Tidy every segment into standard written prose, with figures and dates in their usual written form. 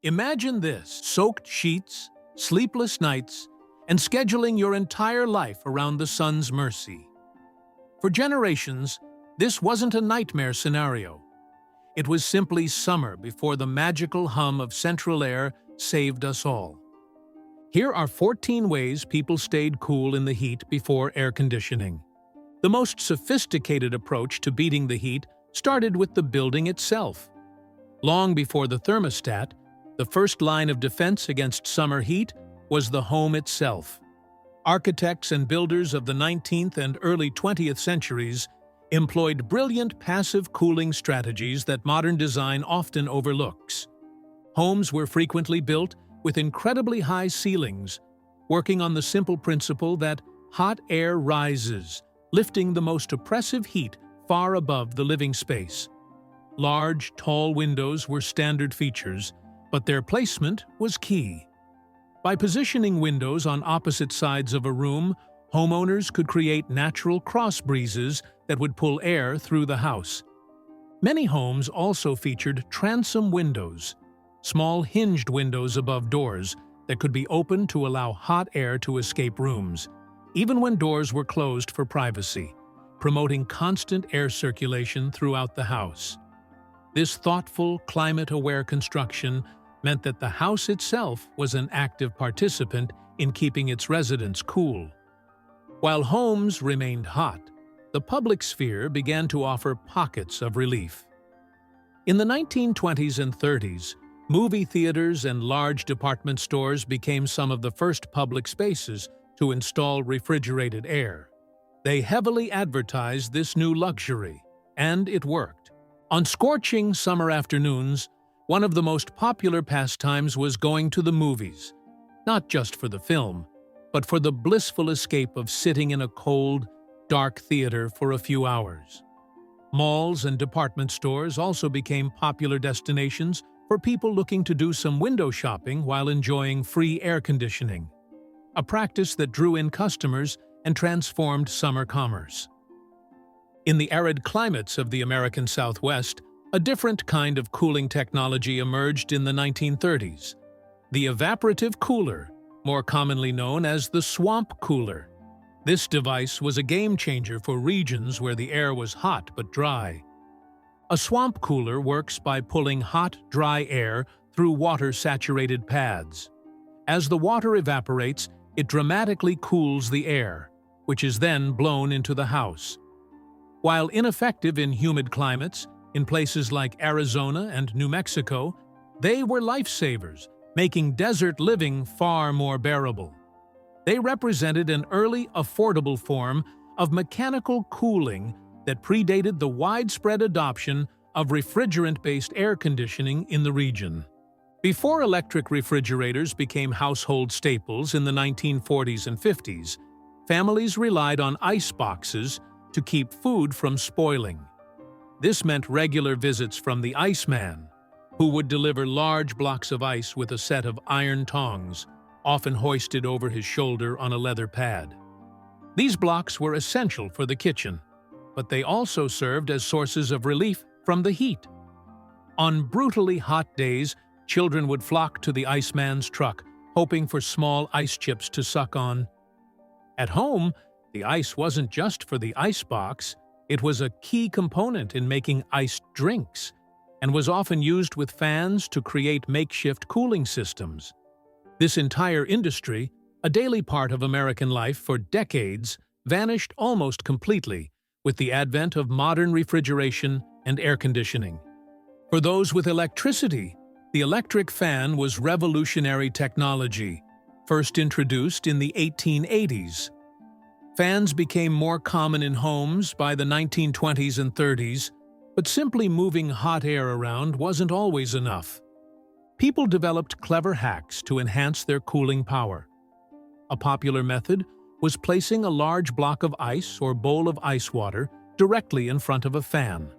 Imagine this: soaked sheets, sleepless nights, and scheduling your entire life around the sun's mercy. For generations, this wasn't a nightmare scenario. It was simply summer before the magical hum of central air saved us all. Here are 14 ways people stayed cool in the heat before air conditioning. The most sophisticated approach to beating the heat started with the building itself. Long before the thermostat, the first line of defense against summer heat was the home itself. Architects and builders of the 19th and early 20th centuries employed brilliant passive cooling strategies that modern design often overlooks. Homes were frequently built with incredibly high ceilings, working on the simple principle that hot air rises, lifting the most oppressive heat far above the living space. Large, tall windows were standard features, but their placement was key. By positioning windows on opposite sides of a room, homeowners could create natural cross breezes that would pull air through the house. Many homes also featured transom windows, small hinged windows above doors that could be opened to allow hot air to escape rooms, even when doors were closed for privacy, promoting constant air circulation throughout the house. This thoughtful, climate-aware construction meant that the house itself was an active participant in keeping its residents cool. While homes remained hot, the public sphere began to offer pockets of relief. In the 1920s and 30s, movie theaters and large department stores became some of the first public spaces to install refrigerated air. They heavily advertised this new luxury, and it worked. On scorching summer afternoons, one of the most popular pastimes was going to the movies, not just for the film, but for the blissful escape of sitting in a cold, dark theater for a few hours. Malls and department stores also became popular destinations for people looking to do some window shopping while enjoying free air conditioning, a practice that drew in customers and transformed summer commerce. In the arid climates of the American Southwest, a different kind of cooling technology emerged in the 1930s: the evaporative cooler, more commonly known as the swamp cooler. This device was a game-changer for regions where the air was hot but dry. A swamp cooler works by pulling hot, dry air through water-saturated pads. As the water evaporates, it dramatically cools the air, which is then blown into the house. While ineffective in humid climates, in places like Arizona and New Mexico, they were lifesavers, making desert living far more bearable. They represented an early, affordable form of mechanical cooling that predated the widespread adoption of refrigerant-based air conditioning in the region. Before electric refrigerators became household staples in the 1940s and 50s, families relied on ice boxes to keep food from spoiling. This meant regular visits from the Ice Man, who would deliver large blocks of ice with a set of iron tongs, often hoisted over his shoulder on a leather pad. These blocks were essential for the kitchen, but they also served as sources of relief from the heat. On brutally hot days, children would flock to the Iceman's truck, hoping for small ice chips to suck on. At home, the ice wasn't just for the icebox. It was a key component in making iced drinks, and was often used with fans to create makeshift cooling systems. This entire industry, a daily part of American life for decades, vanished almost completely with the advent of modern refrigeration and air conditioning. For those with electricity, the electric fan was revolutionary technology, first introduced in the 1880s. Fans became more common in homes by the 1920s and 30s, but simply moving hot air around wasn't always enough. People developed clever hacks to enhance their cooling power. A popular method was placing a large block of ice or bowl of ice water directly in front of a fan.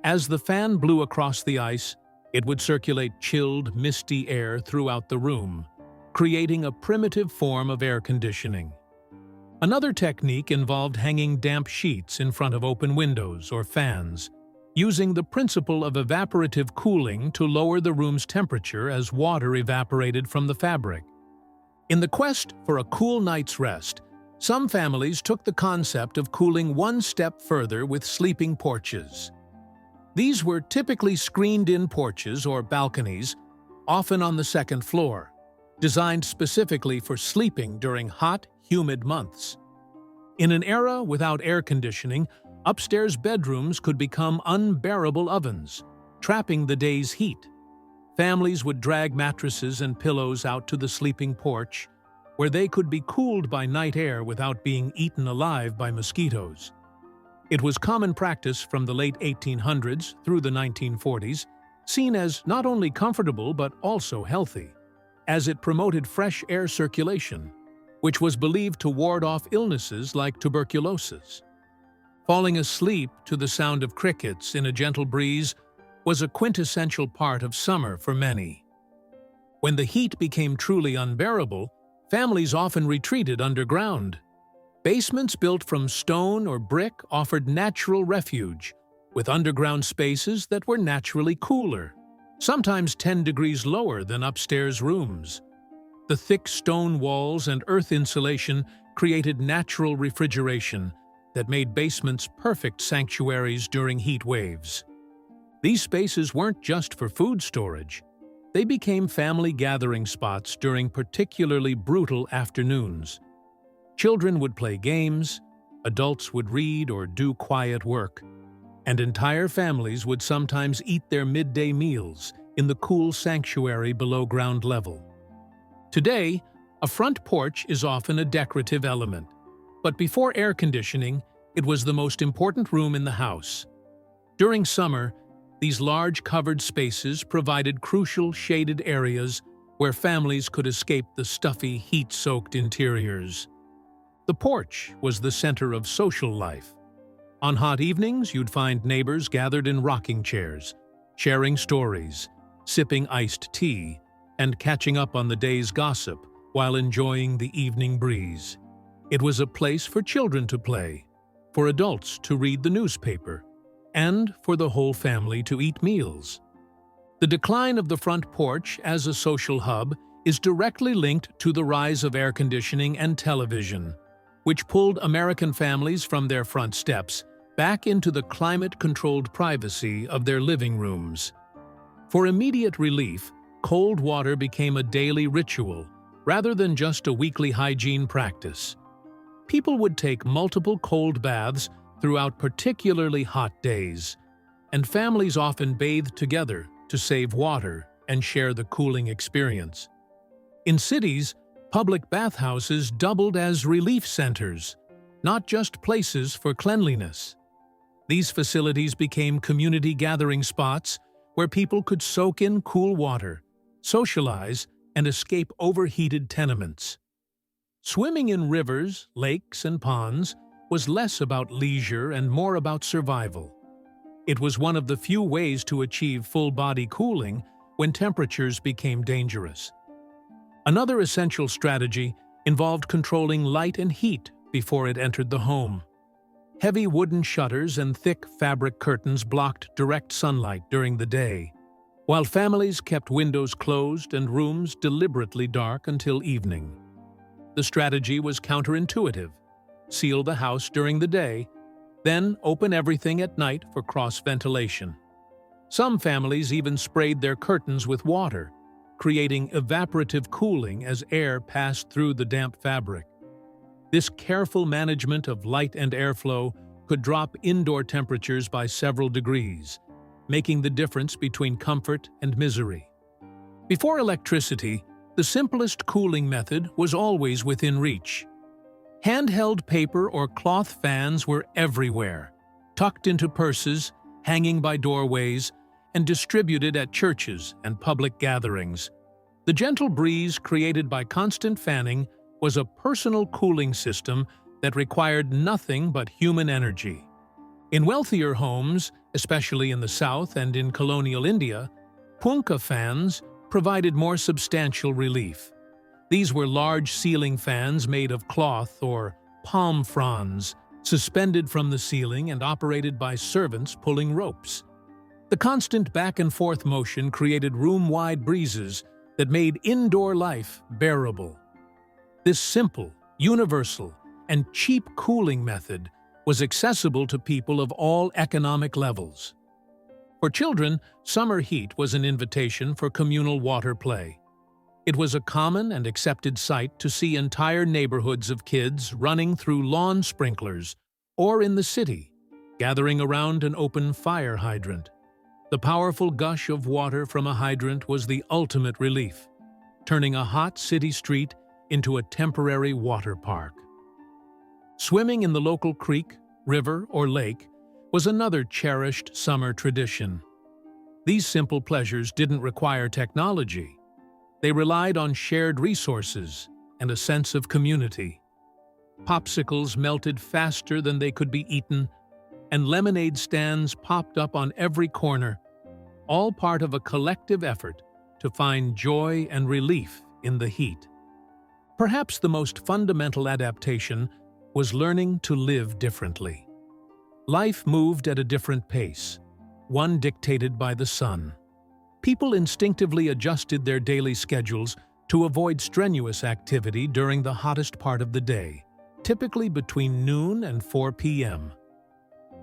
As the fan blew across the ice, it would circulate chilled, misty air throughout the room, creating a primitive form of air conditioning. Another technique involved hanging damp sheets in front of open windows or fans. using the principle of evaporative cooling to lower the room's temperature as water evaporated from the fabric. In the quest for a cool night's rest, some families took the concept of cooling one step further with sleeping porches. These were typically screened-in porches or balconies, often on the second floor, designed specifically for sleeping during hot, humid months. In an era without air conditioning, upstairs bedrooms could become unbearable ovens, trapping the day's heat. Families would drag mattresses and pillows out to the sleeping porch, where they could be cooled by night air without being eaten alive by mosquitoes. It was common practice from the late 1800s through the 1940s, seen as not only comfortable but also healthy, as it promoted fresh air circulation, which was believed to ward off illnesses like tuberculosis. Falling asleep to the sound of crickets in a gentle breeze was a quintessential part of summer for many. When the heat became truly unbearable, families often retreated underground. Basements built from stone or brick offered natural refuge, with underground spaces that were naturally cooler, sometimes 10 degrees lower than upstairs rooms. The thick stone walls and earth insulation created natural refrigeration that made basements perfect sanctuaries during heat waves. These spaces weren't just for food storage. They became family gathering spots during particularly brutal afternoons. Children would play games, adults would read or do quiet work, and entire families would sometimes eat their midday meals in the cool sanctuary below ground level. Today, a front porch is often a decorative element, but before air conditioning, it was the most important room in the house. During summer, these large covered spaces provided crucial shaded areas where families could escape the stuffy, heat-soaked interiors. The porch was the center of social life. On hot evenings, you'd find neighbors gathered in rocking chairs, sharing stories, sipping iced tea, and catching up on the day's gossip while enjoying the evening breeze. It was a place for children to play, for adults to read the newspaper, and for the whole family to eat meals. The decline of the front porch as a social hub is directly linked to the rise of air conditioning and television, which pulled American families from their front steps back into the climate-controlled privacy of their living rooms. For immediate relief, cold water became a daily ritual rather than just a weekly hygiene practice. People would take multiple cold baths throughout particularly hot days, and families often bathed together to save water and share the cooling experience. In cities, public bathhouses doubled as relief centers, not just places for cleanliness. These facilities became community gathering spots where people could soak in cool water, socialize, and escape overheated tenements. Swimming in rivers, lakes, and ponds was less about leisure and more about survival. It was one of the few ways to achieve full-body cooling when temperatures became dangerous. Another essential strategy involved controlling light and heat before it entered the home. Heavy wooden shutters and thick fabric curtains blocked direct sunlight during the day, while families kept windows closed and rooms deliberately dark until evening. The strategy was counterintuitive. Seal the house during the day, then open everything at night for cross-ventilation. Some families even sprayed their curtains with water, creating evaporative cooling as air passed through the damp fabric. This careful management of light and airflow could drop indoor temperatures by several degrees, making the difference between comfort and misery. Before electricity, the simplest cooling method was always within reach. Handheld paper or cloth fans were everywhere, tucked into purses, hanging by doorways, and distributed at churches and public gatherings. The gentle breeze created by constant fanning was a personal cooling system that required nothing but human energy. In wealthier homes, especially in the South and in colonial India, punkah fans provided more substantial relief. These were large ceiling fans made of cloth or palm fronds, suspended from the ceiling and operated by servants pulling ropes. The constant back-and-forth motion created room-wide breezes that made indoor life bearable. This simple, universal, and cheap cooling method was accessible to people of all economic levels. For children, summer heat was an invitation for communal water play. It was a common and accepted sight to see entire neighborhoods of kids running through lawn sprinklers, or in the city, gathering around an open fire hydrant. The powerful gush of water from a hydrant was the ultimate relief, turning a hot city street into a temporary water park. Swimming in the local creek, river, or lake was another cherished summer tradition. These simple pleasures didn't require technology. They relied on shared resources and a sense of community. Popsicles melted faster than they could be eaten, and lemonade stands popped up on every corner, all part of a collective effort to find joy and relief in the heat. Perhaps the most fundamental adaptation was learning to live differently. Life moved at a different pace, one dictated by the sun. People instinctively adjusted their daily schedules to avoid strenuous activity during the hottest part of the day, typically between noon and 4 p.m.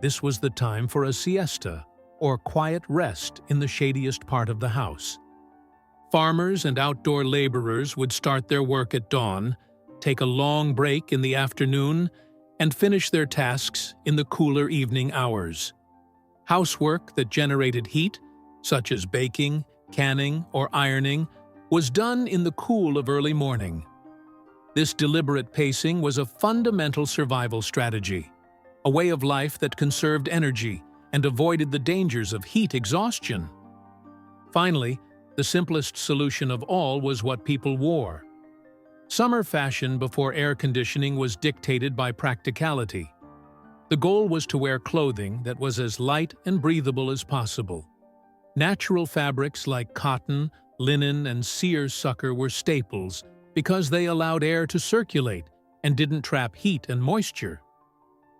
This was the time for a siesta, or quiet rest in the shadiest part of the house. Farmers and outdoor laborers would start their work at dawn, take a long break in the afternoon, and finish their tasks in the cooler evening hours. Housework that generated heat, such as baking, canning, or ironing, was done in the cool of early morning. This deliberate pacing was a fundamental survival strategy, a way of life that conserved energy and avoided the dangers of heat exhaustion. Finally, the simplest solution of all was what people wore. Summer fashion before air conditioning was dictated by practicality. The goal was to wear clothing that was as light and breathable as possible. Natural fabrics like cotton, linen, and seersucker were staples because they allowed air to circulate and didn't trap heat and moisture.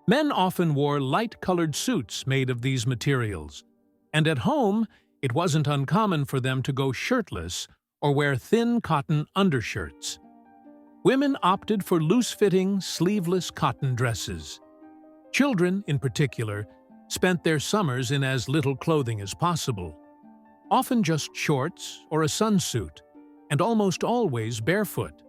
Men often wore light-colored suits made of these materials, and at home, it wasn't uncommon for them to go shirtless or wear thin cotton undershirts. Women opted for loose-fitting, sleeveless cotton dresses. Children, in particular, spent their summers in as little clothing as possible, often just shorts or a sunsuit, and almost always barefoot.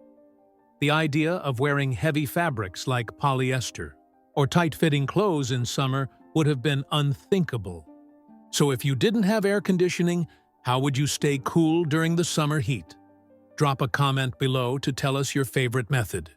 The idea of wearing heavy fabrics like polyester or tight-fitting clothes in summer would have been unthinkable. So if you didn't have air conditioning, how would you stay cool during the summer heat? Drop a comment below to tell us your favorite method.